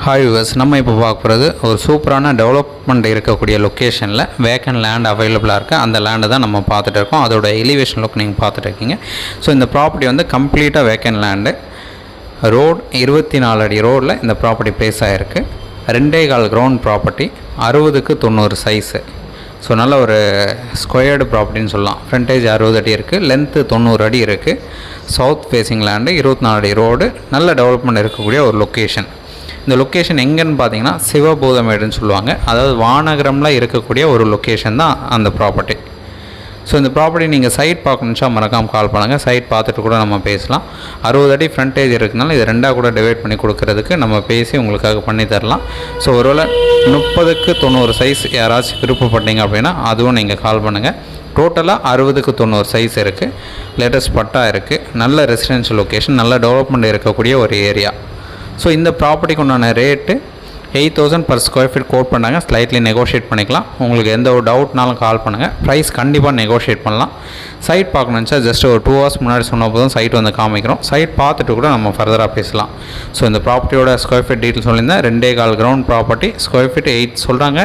Hi viewers, நம்ம இப்போ பார்க்க போகிறது ஒரு சூப்பரான டெவலப்மெண்ட் இருக்கக்கூடிய லொக்கேஷனில் வேக்கன் லேண்ட் அவைலபிளாக இருக்குது. அந்த லேண்டை தான் நம்ம பார்த்துட்டு இருக்கோம். அதோட எலிவேஷன் லுக் நீங்கள் பார்த்துட்டு இருக்கீங்க. ஸோ இந்த ப்ராப்பர்ட்டி வந்து கம்ப்ளீட்டாக வேக்கன் லேண்டு. ரோடு 24 அடி ரோடில் இந்த ப்ராப்பர்ட்டி ப்ளேஸ் ஆகிருக்கு. 2.25 கிரவுண்ட் ப்ராப்பர்ட்டி, 60க்கு 90 சைஸு. ஸோ நல்ல ஒரு ஸ்கொயர்டு ப்ராப்பர்ட்டின்னு சொல்லலாம். ஃப்ரண்டேஜ் 60 அடி இருக்குது, லென்த்து 90 அடி இருக்குது. சவுத் ஃபேஸிங் லேண்டு, 24 அடி ரோடு, நல்ல டெவலப்மெண்ட் இருக்கக்கூடிய ஒரு லொக்கேஷன். இந்த லொக்கேஷன் எங்கேன்னு பார்த்தீங்கன்னா சிவபூதமேடுன்னு சொல்லுவாங்க. அதாவது வானகரமில் இருக்கக்கூடிய ஒரு லொக்கேஷன் தான் அந்த ப்ராப்பர்ட்டி. ஸோ இந்த ப்ராப்பர்ட்டி நீங்கள் சைட் பார்க்கணுச்சா மறக்காமல் கால் பண்ணுங்கள். சைட் பார்த்துட்டு கூட நம்ம பேசலாம். 60 அடி ஃப்ரண்டேஜ் இருக்குதுனால இது 2ஆக கூட டிவைட் பண்ணி கொடுக்கறதுக்கு நம்ம பேசி உங்களுக்காக பண்ணி தரலாம். ஸோ ஒருவேளை 30க்கு 90 சைஸ் யாராச்சும் விருப்பப்பட்டீங்க அப்படின்னா அதுவும் நீங்கள் கால் பண்ணுங்கள். டோட்டலாக 60க்கு 90 சைஸ் இருக்குது. லேட்டஸ்ட் பட்டா இருக்குது. நல்ல ரெசிடென்ஷியல் லொக்கேஷன், நல்ல டெவலப்மெண்ட் இருக்கக்கூடிய ஒரு ஏரியா. ஸோ இந்த ப்ராப்பர்ட்டிக்கு உண்டான rate 8,000 per square feet quote பண்ணாங்க. ஸ்லைட்லி நெகோஷியேட் பண்ணிக்கலாம். உங்களுக்கு எந்த ஒரு டவுட்னாலும் கால் பண்ணுங்கள். ப்ரைஸ் கண்டிப்பாக நெகோஷியேட் பண்ணலாம். சைட் பார்க்கணுச்சா ஜஸ்ட் ஒரு 2 hours முன்னாடி சொன்ன போதும் சைட் வந்து காமிக்கிறோம். சைட் பார்த்துட்டு கூட நம்ம ஃபர்தராக பேசலாம். ஸோ இந்த ப்ராப்பர்ட்டியோட ஸ்கொயர் ஃபீட் டீட்டெயில் சொல்லியிருந்தேன். 2.25 கிரவுண்ட் ப்ராப்பர்ட்டி, ஸ்கொயர் ஃபீட் 8 சொல்கிறாங்க.